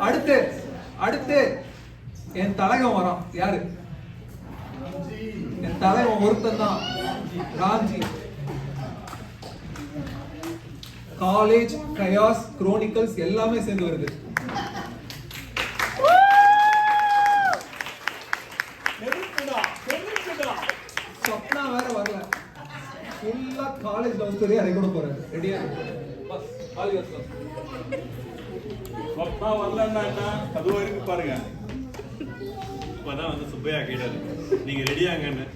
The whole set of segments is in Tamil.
அடுத்து அடுத்து என் தலைவன் வரான். யாரு? என் தலைவன் ஒருத்தன் தான், ராம்ஜி. காலேஜ் கயாஸ் குரோனிக்கல்ஸ் எல்லாமே சேர்ந்து வருது. சொப்னா வேற வரல. ஃபுல்லா காலேஜ் லவ் ஸ்டோரி அரை கூட போறாரு. ரெடியா இருக்கு. Bus all your bus. Swapna வரலன்னா அதுவும் இருக்கு பாருங்க. இப்பதான் வந்து சுப்பையா கேட்டாரு நீங்க ரெடியாங்கன்னு.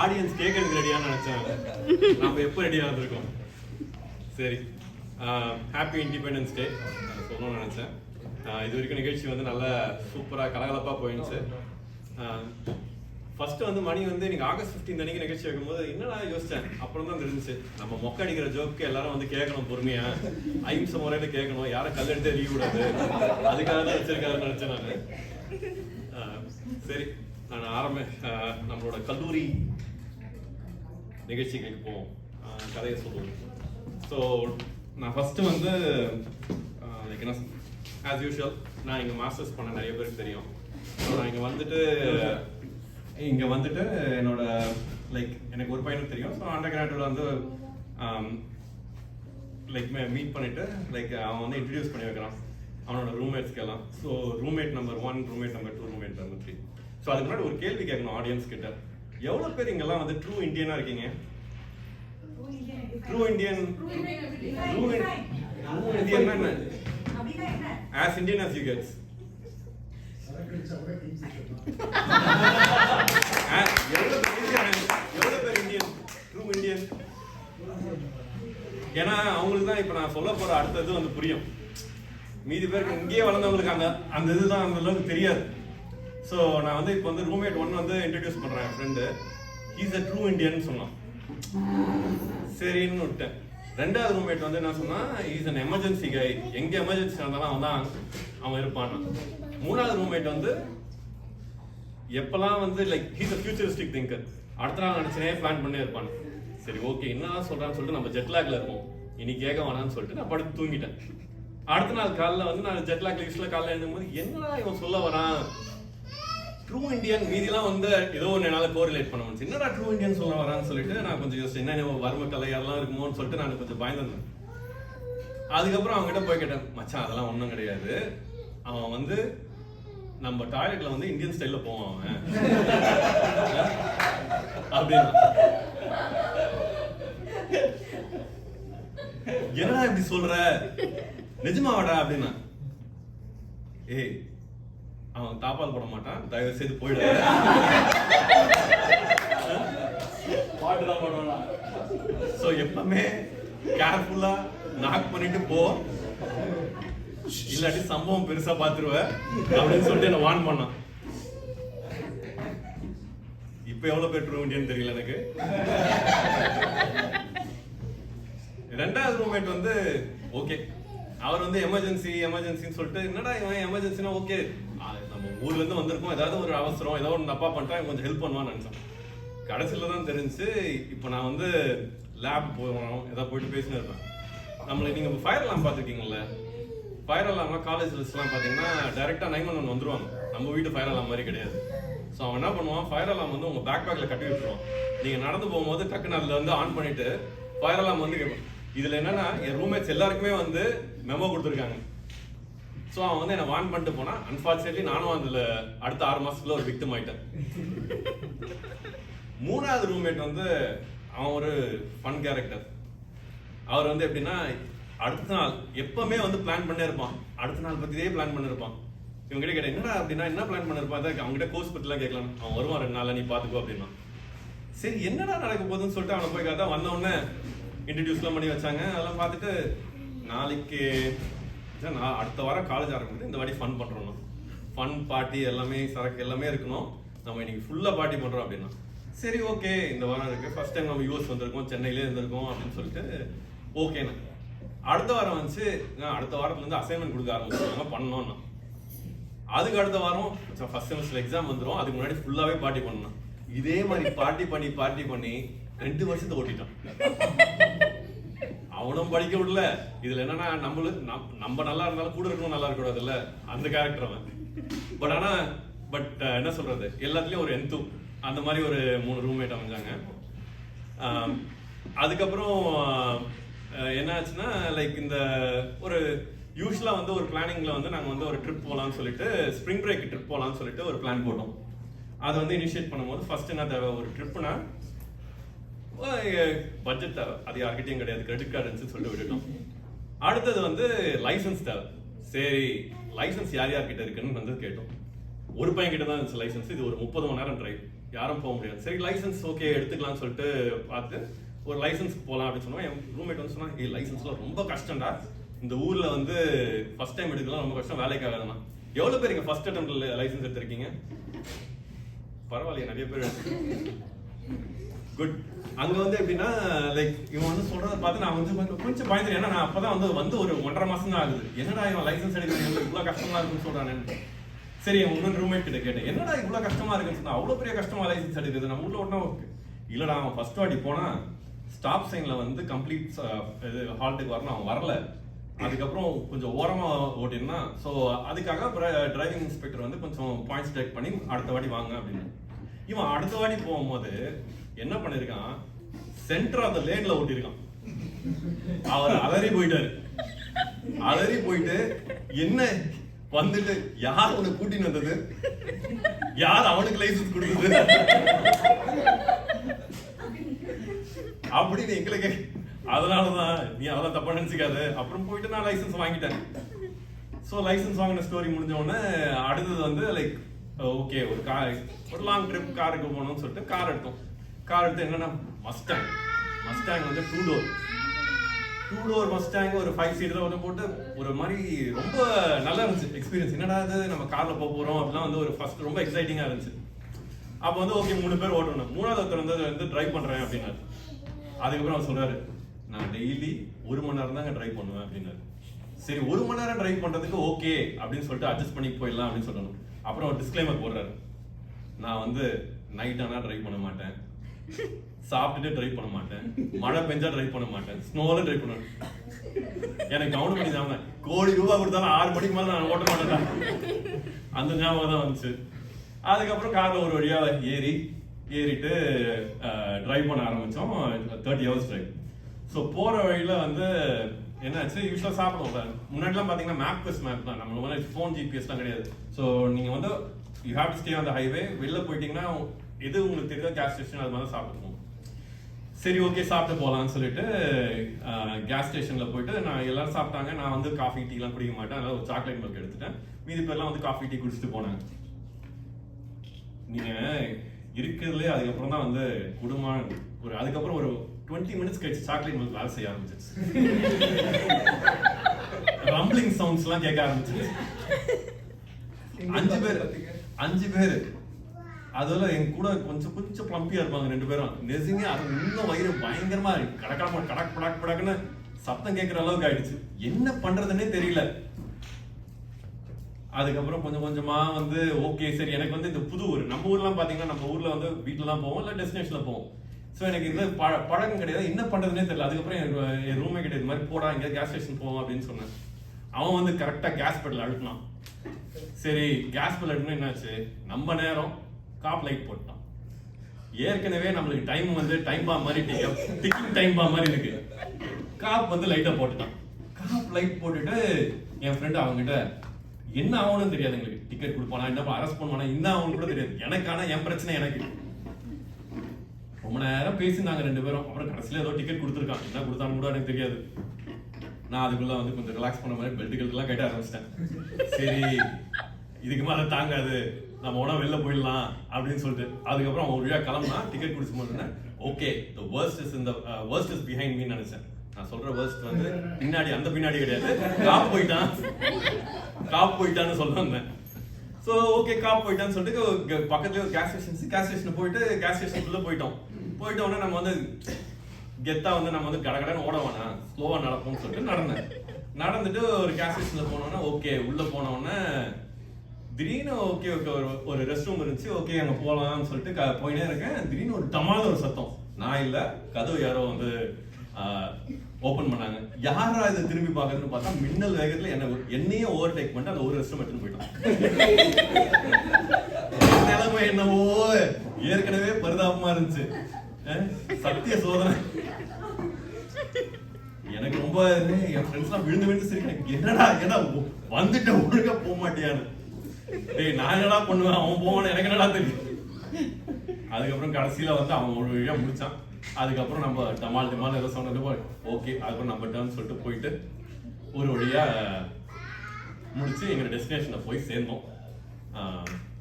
ஆடியன்ஸ் கேட்கறதுக்கு ரெடியான்னு நினைச்சாங்க. நம்ம எப்போ ரெடியா இருந்திருக்கோம். சரி, ஹாப்பி இண்டிபெண்டன்ஸ் டே சொல்லணும்னு நினைச்சேன். இது வரைக்கும் நிகழ்ச்சி வந்து நல்லா சூப்பராக கலகலப்பாக போயிடுச்சு. ஃபர்ஸ்ட் வந்து மணி வந்து நீங்கள் ஆகஸ்ட் 15 அன்னைக்கு நிகழ்ச்சி வைக்கும்போது என்னடா யோசிச்சேன். அப்புறம் தான் தெரிஞ்சிச்சு நம்ம மொக்க அடிக்கிற ஜோக்கு எல்லாரும் வந்து கேட்கணும், பொறுமையா ஐம்ச முறையில் கேட்கணும், யாரும் கல் எடுத்து எறிய கூடாது, அதுக்காக தான் வச்சிருக்காருன்னு நினைச்சேன் நான். சரி, நான் நம்மளோட கல்லூரி நிகழ்ச்சிகளுக்கு போவோம், கதையை சொல்லுவோம். ஸோ நான் ஃபஸ்ட்டு வந்து லைக் என்ன ஆஸ் யூஷுவல் நான் இங்கே மாஸ்டர்ஸ் பண்ண நிறைய பேருக்கு தெரியும். ஸோ நான் இங்கே வந்துட்டு என்னோட லைக் எனக்கு ஒரு பையனுக்கு தெரியும். ஸோ அண்டர் கிராஜுவேட்டில் வந்து லைக் மீட் பண்ணிவிட்டு லைக் அவன் வந்து இன்ட்ரடியூஸ் பண்ணி வைக்கிறான் அவனோட ரூம்மேட்ஸ்க்கு எல்லாம். So roommate number 1, roommate number 2, roommate number 3. So அதுக்கு முன்னாடி ஒரு கேள்வி கேட்கணும் ஆடியன்ஸ் கிட்ட. எவ்வளோ பேர் இங்கெல்லாம் வந்து ட்ரூ இண்டியனாக இருக்கீங்க? ட்ரூ இண்டியன் என்ன? As Indian as you get. எவ்வளவு பேர் இந்தியன், ட்ரூ இந்தியன்? ஏன்னா அவங்களுக்கு தான் இப்ப நான் சொல்ல போற அடுத்தது வந்து புரியும். மீதி பேருக்கு இங்கேயே வளர்ந்தவங்களுக்கு அந்த இதுதான் அந்த அளவுக்கு தெரியாது. ஸோ நான் வந்து இப்போ வந்து ரூம்மேட் 1 வந்து இன்ட்ரடியூஸ் பண்றேன். என் friend he's a true Indian சொன்னான். சரின்னு விட்டேன். ரெண்டாவது ரூம்மேட் வந்து என்ன சொன்னா, இஸ் அன் எமர்ஜென்சி கை, எங்க எமர்ஜென்சி இருந்தாலும் அவன் இருப்பான். மூணாவது ரூம்மேட் வந்து எப்பெல்லாம் வந்து like he's a futuristic thinker, அடுத்த நாள் நினைச்சனே பிளான் பண்ணி இருப்பான். சரி ஓகே என்னதான் சொல்றான்னு சொல்லிட்டு நம்ம ஜெட்லாக்ல இருப்போம், இன்னைக்கு கேட்க வேணாம்னு சொல்லிட்டு நான் படுத்து தூங்கிட்டேன். அடுத்த நாள் காலைல வந்து நான் ஜெட்லாக் லிஸ்ட்ல காலைல எழுந்தும் போது என்னடா இவன் சொல்ல வரான், ட்ரூ இண்டியன் மீதிலாம் வந்து ஏதோ ஒன்று என்னால் கோரிலேட் பண்ண முடிச்சு. என்னடா ட்ரூ இண்டியன் சொல்ல வரான்னு சொல்லிட்டு நான் கொஞ்சம் யோசிச்சு என்ன வறுமை கலையெல்லாம் இருக்குமோன்னு சொல்லிட்டு நான் கொஞ்சம் பயந்துருந்தேன். அதுக்கப்புறம் அவங்ககிட்ட போய் கேட்டேன், மச்சான் அதெல்லாம் ஒன்றும் கிடையாது, அவன் வந்து நம்ம டாய்லெட்ல வந்து இந்தியன் ஸ்டைல்ல போவான் அவன் அப்படின்னா. என்னடா இப்படி சொல்ற, நிஜமாவாடா அப்படின்னா. ஏய் அவன் தாப்பால் போட மாட்டான், தயவு செய்து போயிடு, பாட்டுதான் போடுவான். சோ எப்பவுமே கேர்ஃபுல்லா நாக் பண்ணிட்டு போ, இல்லாட்டி சம்பவம் பெருசா பாத்துருவ அப்படின்னு சொல்லிட்டு என்ன வார்ன் பண்ணான். இப்ப எவ்வளவு பேர் ட்ரூ இண்டியன் தெரியல எனக்கு. ரெண்டாவது ரூம்மேட் வந்து ஓகே, அவர் வந்து எமர்ஜென்சின்னு சொல்லிட்டு என்னடா இவன் எமர்ஜென்சினா ஓகே, நம்ம ஊர்ல இருந்து வந்திருக்கோம், ஏதாவது ஒரு அவசரம் ஏதாவது ஒன்று தப்பா பண்ணிட்டா கொஞ்சம் ஹெல்ப் பண்ணுவான்னு நினைச்சேன். கடைசியில தான் தெரிஞ்சு இப்போ நான் வந்து லேப் போகிறோம், ஏதாவது போயிட்டு பேசினு இருப்பேன். நம்மளை நீங்க ஃபயர் அலாம் பார்த்துருக்கீங்கல்ல, ஃபயர் அலாம்னா காலேஜ் லிஸ்ட்லாம் பார்த்தீங்கன்னா டைரெக்டாக 911 வந்துருவாங்க. நம்ம வீட்டு ஃபயர் அலாம் மாதிரி கிடையாது. ஸோ அவன் என்ன பண்ணுவான், ஃபயர் அலாம் வந்து உங்கள் பேக் பேக்கில் கட்டி விட்டுருவான். நீங்கள் நடந்து போகும்போது டக்குன்னு அதில் வந்து ஆன் பண்ணிட்டு ஃபயர் அலாம் வந்து கேட்பான். இதில் என்னன்னா என் ரூம்மேட்ஸ் எல்லாருக்குமே வந்து மெமோ கொடுத்துருக்காங்க. ஸோ அவன் வந்து என்னை வார்ன் பண்ணிட்டு போனான். அன்ஃபார்ச்சுனேட்லி நானும் அதில் அடுத்த 6 மாசத்துல ஒரு விக்டிம் ஆயிட்டேன். மூணாவது ரூம்மேட் வந்து அவன் ஒரு ஃபன் கேரக்டர். அவர் வந்து எப்படின்னா அடுத்த நாள் எப்பவுமே வந்து பிளான் பண்ணே இருப்பான், அடுத்த நாள் பத்தியே பிளான் பண்ணிருப்பான். இவங்க கிட்ட கேட்டேன் என்னடா அப்படின்னா என்ன பிளான் பண்ணிருப்பான், அவங்ககிட்ட கோர்ஸ் பத்திலாம் கேட்கலாம். அவன் வருவான் 2 நாள் நீ பாத்துக்கோ அப்படின்னா. சரி என்னடா நடக்க போகுதுன்னு சொல்லிட்டு அவனை போய் காத்தா வந்த உடனே இன்ட்ரடியூஸ்லாம் பண்ணி வச்சாங்க. அதெல்லாம் பார்த்துட்டு நாளைக்கு நான் அடுத்த வாரம் காலேஜ் ஆரம்பிக்குது, இந்த வாட்டி ஃபன் பண்றோம், ஃபன் பார்ட்டி எல்லாமே சரக்கு எல்லாமே இருக்கணும், நம்ம இன்னைக்கு ஃபுல்லா பார்ட்டி பண்றோம் அப்படின்னா. சரி ஓகே இந்த வாரம் இருக்கு, ஃபர்ஸ்ட் டைம் நம்ம யூஎஸ் வந்திருக்கோம், சென்னையிலே இருந்திருக்கோம் அப்படின்னு சொல்லிட்டு ஓகேண்ணா. அடுத்த வாரம் வந்துச்சு, அடுத்த வாரத்துல இருந்து அசைன்மெண்ட் கொடுக்க ஆரம்பிச்சாங்க பண்ணோம்னா. அதுக்கு அடுத்த வாரம் ஃபர்ஸ்ட் செமஸ்டர் எக்ஸாம் வந்துடும், அதுக்கு முன்னாடி ஃபுல்லாவே பார்ட்டி பண்ணணும். இதே மாதிரி பார்ட்டி பண்ணி 2 வருஷத்தை ஓட்டிட்டான். அவனும் படிக்க விடல. இதுல என்னன்னா நம்ம நல்லா இருந்தாலும் கூட இருக்கணும் நல்லா இருக்க கூடாது இல்ல, அந்த கேரக்டர் அவன். பட் என்ன சொல்றது, எல்லாத்துலயும் ஒரு எந்து அந்த மாதிரி ஒரு 3 ரூம்மேட் அமைஞ்சாங்க. அதுக்கப்புறம் என்ன ஆச்சுன்னா லைக் இந்த ஒரு யூஸ்வலா வந்து ஒரு பிளானிங்ல வந்து நாங்க வந்து ஒரு ட்ரிப் போலாம்னு சொல்லிட்டு ஸ்ப்ரிங் பிரேக் ட்ரிப் போலாம்னு சொல்லிட்டு ஒரு பிளான் போட்டோம். அதை வந்து இனிஷியேட் பண்ணும்போது ஃபர்ஸ்ட் என்ன தேவை, ஒரு ட்ரிப்னா பட்ஜெட் தேவை. அது யார்கிட்டயும் கிடையாது, கிரெடிட் கார்டு இருந்துச்சு சொல்லிட்டு விட்டுட்டோம். அடுத்தது வந்து லைசன்ஸ் தேவை. சரி லைசன்ஸ் யார் யார்கிட்ட இருக்குன்னு வந்து கேட்டோம். ஒரு பையன் கிட்ட தான் இருந்துச்சு லைசன்ஸ். இது ஒரு 30 மணி நேரம் டிரைவ், யாரும் போக முடியாது. சரி லைசன்ஸ் ஓகே எடுத்துக்கலாம்னு சொல்லிட்டு பார்த்து ஒரு லைசன்ஸ்க்கு போகலாம் அப்படின்னு சொன்னா என் ரூம்மேட் வந்து சொன்னா லைசன்ஸ்லாம் ரொம்ப கஷ்டம்டா, இந்த ஊர்ல வந்து ஃபர்ஸ்ட் டைம் எடுக்கலாம் ரொம்ப கஷ்டம், வேலைக்கு ஆகாதுன்னா. எவ்வளவு பேர் இங்க ஃபர்ஸ்ட் அட்டெம்ப்ட்ல லைசன்ஸ் எடுத்திருக்கீங்க? பரவாயில்லையே, நிறைய பேர். குட். அங்க வந்து எப்படின்னா லைக் இவன் வந்து சொல்றத பார்த்து நான் வந்து கொஞ்சம் பயந்துட்டேன். ஏன்னா நான் அப்பதான் வந்து ஒரு 1.5 மாசம் தான் ஆகுது. என்னடா இவன் லைசன்ஸ் எடுக்கிறது இவ்வளவு கஷ்டமா இருக்குன்னு சொல்றானு. சரி என் இன்னொரு ரூம்மேட் கிட்ட கேட்டேன், என்னடா இவ்வளவு கஷ்டமா இருக்குன்னு சொன்னா. அவ்வளவு பெரிய கஷ்டமா லைசன்ஸ் எடுக்கிறது நம்ம ஊர்ல ஒண்ணா. இல்லடா அவன் ஃபர்ஸ்ட் வாட்டி போனா ஸ்டாப் சைன்ல வந்து கம்ப்ளீட் ஹால்ட்டுக்கு வரணும், அவன் வரல. அதுக்கப்புறம் கொஞ்சம் ஓரமா ஓட்டினா, ஸோ அதுக்காக டிரைவிங் இன்ஸ்பெக்டர் வந்து கொஞ்சம் பாயிண்ட்ஸ் டேக் பண்ணி அடுத்த வாட்டி வாங்க அப்படின்னு. இவன் அடுத்த வாட்டி போகும்போது என்ன பண்ணிருக்கான், சென்டர் ஆஃப் த லேன்ல ஓட்டிருக்கான். அவர் அலறி போயிட்டாரு. அலறி போயிட்டு என்ன வந்துட்டு யார் உன்னை கூட்டின்னு வந்தது, யார் அவனுக்கு லைசன்ஸ் கொடுத்தது அப்படின்னு எங்களுக்கு. அதனாலதான் நீ அதெல்லாம் தப்பா நினைச்சுக்காது. அப்புறம் போயிட்டு நான் லைசன்ஸ் வாங்கிட்டேன். ஸோ லைசன்ஸ் வாங்கின ஸ்டோரி முடிஞ்ச உடனே அடுத்தது வந்து லைக் ஓகே ஒரு லாங் ட்ரிப் காருக்கு போகணும்னு சொல்லிட்டு கார் எடுத்தோம். கார் எடுத்து என்னன்னா மஸ்டாங் வந்து 2 டோர் மஸ்டாங் ஒரு 5 சீட்டர் வந்து போட்டு ஒரு மாதிரி ரொம்ப நல்லா இருந்துச்சு எக்ஸ்பீரியன்ஸ். என்னடா இது நம்ம கார்ல போறோம் அப்படிலாம் வந்து ஒரு ஃபர்ஸ்ட் ரொம்ப எக்ஸைட்டிங்கா இருந்துச்சு. அப்போ வந்து ஓகே 3 பேர் ஓட்டணும். 3வது ஒருத்தர் வந்து டிரைவ் பண்றேன் அப்படின்னாரு. அதுக்கப்புறம் அவர் சொல்றாரு, நான் டெய்லி 1 மணி நேரம் தாங்க டிரைவ் பண்ணுவேன் அப்படின்னாரு. சரி 1 மணி நேரம் டிரைவ் பண்றதுக்கு ஓகே அப்படின்னு சொல்லிட்டு அட்ஜஸ்ட் பண்ணி போயிடலாம் அப்படின்னு சொல்லணும். அப்புறம் ஒரு டிஸ்க்ளைமர் போடுறாரு, நான் வந்து நைட் ஆனா டிரைவ் பண்ண மாட்டேன், சாப்பிட்டுட்டு டிரைவ் பண்ண மாட்டேன், மழை பெஞ்சா டிரைவ் பண்ண மாட்டேன், ஸ்னோல டிரைவ் பண்ணுவேன். எனக்கு கவுண்ட் பண்ணி தான் ₹1,00,00,000 கொடுத்தாலும் 6 மணிக்கு மேல நான் ஓட்ட மாட்டேன். அந்த ஞாபகம் தான் வந்துச்சு. அதுக்கப்புறம் கார்ல ஒரு வழியா ஏறிட்டு டிரைவ் பண்ண ஆரம்பிச்சோம். 30 hours டிரைவ். ஸோ போற வழியில வந்து என்னாச்சு, யூஸ்வலா சாப்பிடுவோம். முன்னாடிலாம் பாத்தீங்கன்னா மேப் தான், நம்ம மாதிரி ஃபோன் ஜிபிஎஸ்லாம் கிடையாது. ஸோ நீங்க வந்து you have to stay on the highway. வெளில போயிட்டீங்கன்னா எது உங்களுக்கு தெரியுதோ கேஸ் ஸ்டேஷன் அது மாதிரி சாப்பிடுவோம். சரி ஓகே சாப்பிட்டு போகலான்னு சொல்லிட்டு கேஸ் ஸ்டேஷன்ல போயிட்டு நான் எல்லாரும் சாப்பிட்டாங்க. நான் வந்து காஃபி டீ எல்லாம் குடிக்க மாட்டேன், அதனால ஒரு சாக்லேட் மில்க் எடுத்துட்டேன். மீதி பேர்லாம் வந்து காஃபி டீ குடிச்சிட்டு போனாங்க. நீங்க இருக்கிறதுலே அதுக்கப்புறம் தான் வந்து குடும்பம் அதுக்கப்புறம் ஒரு 20 minutes கழிச்சு சாக்லேட் மில்க் வேலை செய்ய ஆரம்பிச்சிருச்சு. ரம்பிளிங் சவுண்ட்ஸ் எல்லாம் கேட்க ஆரம்பிச்சிருச்சு. 5 பேர் அதுல என் கூட கொஞ்சம் பிளம்பியா இருப்பாங்க 2 பேரும். நெசிங்க அது இன்னும் வயிறு பயங்கரமா கடக்குன்னு சத்தம் கேட்கிற அளவுக்கு ஆயிடுச்சு. என்ன பண்றதுன்னே தெரியல. அதுக்கப்புறம் கொஞ்சமா வந்து ஓகே சரி எனக்கு வந்து இந்த புது ஊர், நம்ம ஊர்லாம் பாத்தீங்கன்னா நம்ம ஊர்ல வந்து வீட்டுல தான் போவோம் இல்ல டெஸ்டினேஷன்ல போவோம். ஸோ எனக்கு இந்த பழக்கம் கிடையாது, என்ன பண்றதுன்னே தெரியல. அதுக்கப்புறம் என் ரூமே கிட்ட இது மாதிரி போடா இங்க கேஸ் ஸ்டேஷன் போவோம் அப்படின்னு சொன்னேன். அவன் வந்து கரெக்டா கேஸ் பெடல் அழுத்தினான். சரி கேஸ் பெடல் அழுத்தினா என்னாச்சு, நம்ம நேரம் காப் லைட் போட்டான். ஏற்கனவே நம்மளுக்கு டைம் வந்து டைம் பாம் மாதிரி டிக்கிங் டைம் பாம் மாதிரி இருக்கு. காப் வந்து லைட்டா போட்டுட்டான். காப் லைட் போட்டுட்டு என் ஃப்ரெண்ட் அவங்ககிட்ட என்ன ஆகணும்னு தெரியாது, எங்களுக்கு டிக்கெட் கொடுப்பானா என்ன அரெஸ்ட் பண்ணுவானா என்ன ஆகணும் கூட தெரியாது. எனக்கான என் பிரச்சனை எனக்கு. ரொம்ப நேரம் பேசினாங்க 2 பேரும். அப்புறம் கடைசியில ஏதோ டிக்கெட் கொடுத்துருக்கான், என்ன கொடுத்தான்னு கூட எனக்கு தெரியாது. நான் அதுக்குள்ள வந்து கொஞ்சம் ரிலாக்ஸ் பண்ண மாதிரி பெல்ட் எல்லாம் கட்ட ஆரம்பிச்சிட்டேன். சரி இதுக்கு மேல தாங்காது, நம்ம உடனே வெளில போயிடலாம் அப்படின்னு சொல்லிட்டு அதுக்கப்புறம் ஒரு வழியா கிளம்புனா டிக்கெட் குடிச்சு போட்டேன். Okay the worst is behind me நினைச்சேன். நான் சொல்ற worst வந்து பின்னாடி, அந்த பின்னாடி கிடையாது, காப் போயிட்டான்னு சொல்லுவாங்க. ஸோ ஓகே காப் போயிட்டான்னு சொல்லிட்டு பக்கத்துல ஒரு கேஸ் ஸ்டேஷன் போயிட்டு கேஸ் ஸ்டேஷனுக்குள்ள போயிட்ட உடனே நம்ம வந்து கெத்தா வந்து நம்ம வந்து கடகடன்னு ஓட வேணாம் ஸ்லோவா நடப்போம்னு சொல்லிட்டு நடந்துட்டு ஒரு கேஸ் ஸ்டேஷன்ல போனோம்னா ஓகே உள்ள போனோடனே திடீர்னு ஓகே ஒரு ரெஸ்ட் ரூம் இருந்துச்சு. ஓகே அங்க போலாம்னு சொல்லிட்டு போயினே இருக்கேன். திடீர்னு ஒரு டமால ஒரு சத்தம். நான் இல்ல, கதவு யாரோ வந்து ஓபன் பண்ணாங்க. யாரா இதை திரும்பி பார்க்கறதுன்னு பார்த்தா மின்னல் வேகத்துல என்னையே ஓவர்டேக் பண்ணிட்டு அந்த ஒரு ரெஸ்ட் ரூம் எடுத்துட்டு போயிட்டான். நிலைமை என்னவோ ஏற்கனவே பரிதாபமா இருந்துச்சு. சத்திய சோதனை. எனக்கு ரொம்ப என் ஃப்ரெண்ட்ஸ் எல்லாம் விழுந்து விழுந்து சிரிக்கிறேன். என்னடா ஏன்னா வந்துட்டு ஒழுங்கா போக மாட்டியான்னு. டேய் நான் என்னடா பண்ணுவேன், அவன் போவான்னு எனக்கு என்னடா தெரியும். அதுக்கப்புறம் கடைசியில வந்து அவன் ஒரு வழியா முடிச்சான். அதுக்கப்புறம் நம்ம டமால் ஏதோ சொன்னது ஓகே, அதுக்கப்புறம் நம்ம டர்ன் சொல்லிட்டு போயிட்டு ஒரு வழியா முடிச்சு எங்க டெஸ்டினேஷனை போய் சேர்ந்தோம்.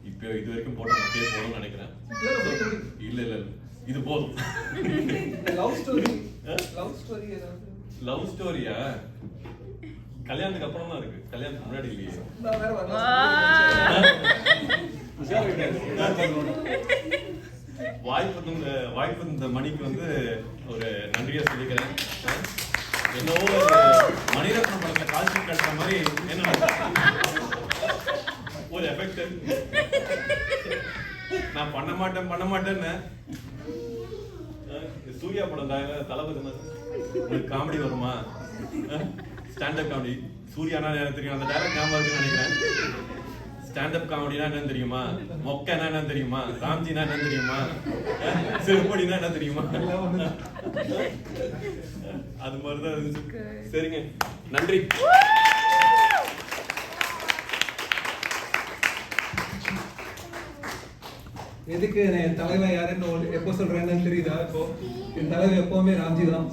இப்போ இது வரைக்கும் போட்ட முக்கிய போதும்னு நினைக்கிறேன். இல்ல இல்ல இது போதும். லவ் ஸ்டோரியா கல்யாணத்துக்கு அப்புறம் தான் இருக்கு, கல்யாணத்துக்கு முன்னாடி இல்லையே. வாய்ப்பு இந்த மணிக்கு வந்து ஒரு நன்றியா சொல்லிக்கிறேன். என்னவோ மணிரத்னம் படத்துல காட்சி கட்டுற மாதிரி என்ன ஒரு எஃபெக்ட். நான் பண்ண மாட்டேன்னு சூர்யா படம் தளபதி ஒரு காமெடி வருமா, ஸ்டாண்டப் காமெடி. சூர்யானா எனக்கு தெரியும், அந்த டைரக்ட் ஞாபகம் இருக்குன்னு நினைக்கிறேன். ஸ்டாண்டப் காமெடினா என்னன்னு தெரியுமா, மொக்கனா என்னன்னு தெரியுமா, ராம்ஜினா என்னன்னு தெரியுமா, செருப்படினா என்ன தெரியுமா, அது மாதிரிதான் இருந்துச்சு. சரிங்க, நன்றி. எதுக்கு என் தலைவன் யாருன்னு எப்போ சொல்றேன்னு தெரியுதா? இப்போ என் தலைவன் எப்பவுமே ராம்ஜி தான்.